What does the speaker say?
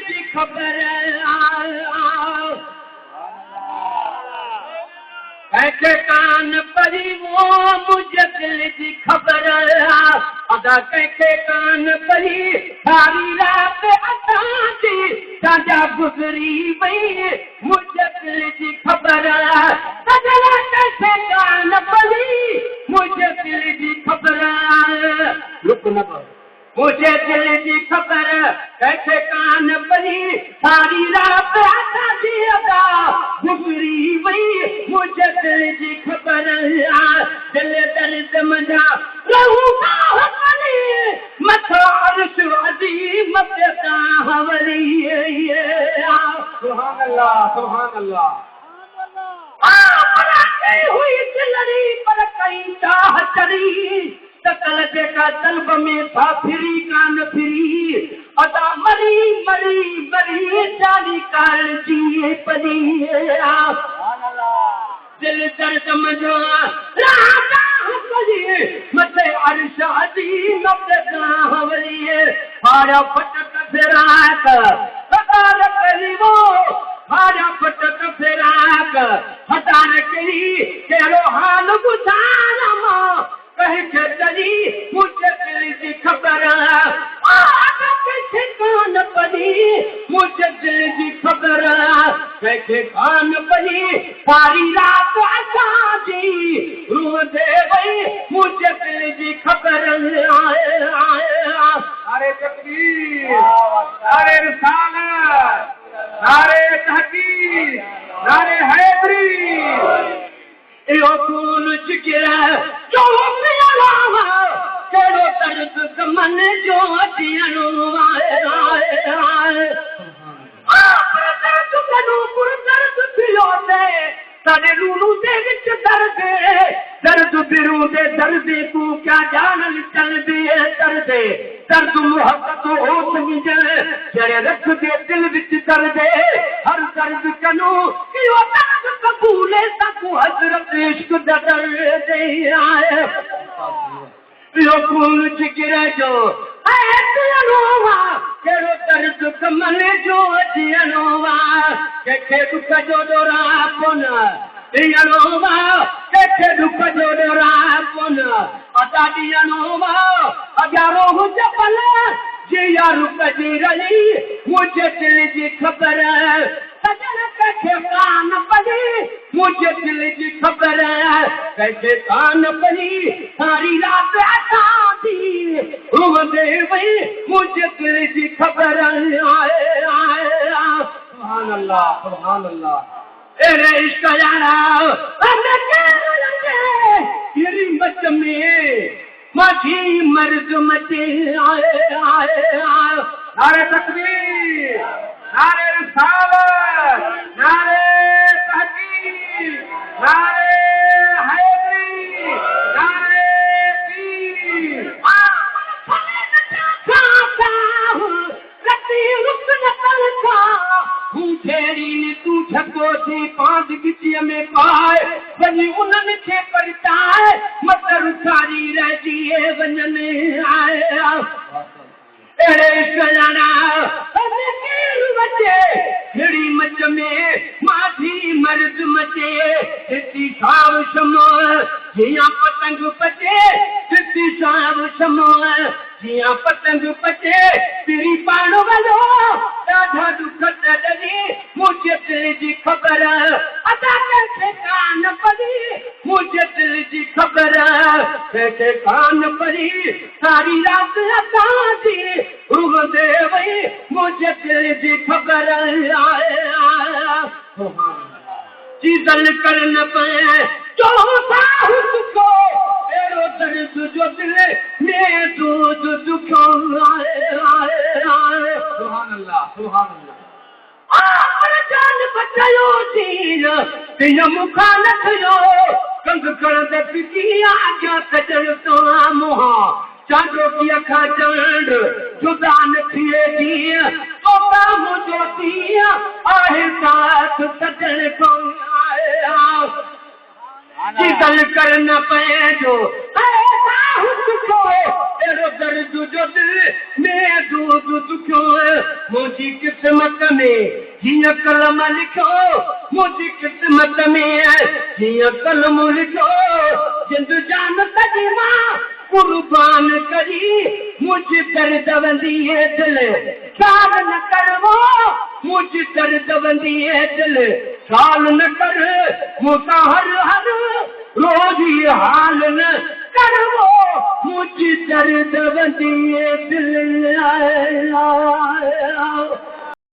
जी खबर कैसे कान परी वो मुझे दिल जी खबर अदा कैसे कान परी सारी रात अदा जी साजा गुजरी वही मुझे दिल जी खबर सजना कैसे कान परी मुझे दिल जी खबर रुक न मुझे दिल जी खबर कैसे कान परी सारी रात अदा जी अदा गुजरी वही मुझे दिल जी खबर दिल दर्द मजा रहूंगा हवली मथा अर्श अजीम पे हवली सुभान अल्लाह हुई दिलरी पर कई चाह चरी सकल जेका तलब में था फिरी कान फिरी अदा मरी मरी मरी जानी काल जी परी दिल दर्द मजा राजा हवली मथे अर्श अजीम पे हवली हारा फटक फिराक सदार करीबो हारा फटक फिराक हटार करी तेरो हाल बुझाना कह के चली मुझे दिल की खबर कैसे कान पड़ी मुझे दिल की खबर कैसे कान पड़ी सारी रात आजादी रू दे गई मुझे दिल की खबर अरे तकबीर अरे रिसालत अरे तहकीक अरे हैदरी यो खून जिक्र जो पियाला केड़ो दर्द मन जो अचियणो आए दर्द कनो पुर दर्द पियो दे साडे रूनू दे विच दर्द बिरू दे दर्द तू क्या जानल चल दे दर्द मुहब्बत होश मिले जड़े रख दे दिल विच दर्द हर दर्द कनो यो दर्द कबूले सकू हजरत इश्क दर्द आए यो खून जिगर जो ऐतियनोवा केरो दर्द कमल जो अचियनोवा के दुख जो डोरा पुन दियनोवा के दुख जो डोरा पुन अदा दियनोवा अजारो जबल जी यार कजी रली मुझे दिल जी खबर सजन कैसे कान पड़ी मुझे दिल की खबर कैसे कान पड़ी सारी रात आती दे वही मुझे दिल की खबर सुभान अल्लाह तेरे इश्क यारा तेरी मच में माझी मर्द मचे आए नारे तकबीर नारे रिसालत नारे तहकीक नारे हैदरी नारे पीर तू छको थी पांच गिचिया में पाए वही उन्हनि खे परचाए मत रुखारी रही वञन आए तेरे सजना बचे हिड़ी मच में माझी मर्द मचे इतनी साव समो जिया पतंग पचे इतनी साव समो जिया पतंग पचे तेरी पाण वलो ॾाढा दुख तॾी मुझे दिल जी खबर अदा कैसे कान पड़ी मुझे दिल जी खबर कैसे कान पड़ी सारी रात अदा जी रूह दे वही मुझे दिल जी खबर जी दल करन पे जो उसको तेरो दर्द जो दिल में दूध दुखो सुभान अल्लाह जान बचायो तीर तीन मुखा न थियो कंग कर दे पिया क्या कजल तो मोहा चांदो की अखा चंड जुदा न थिए जी तो काम जो दिया आहे साथ सजन को जी दल करन पे जो उसको तेरो दर्द जो दिल में दूध दुखो मुझी किस्मत में जिया कलम लिखो मुझी किस्मत में जिया कलम लिखो जिंद जान तजीमा कुर्बान करी मुझ दर्द वंदिए दिल साल न करवो मुझ दर्द वंदिए दिल साल न कर मुसा हर हर रोज ये हाल न करवो मुझ दर्द वंदिए दिल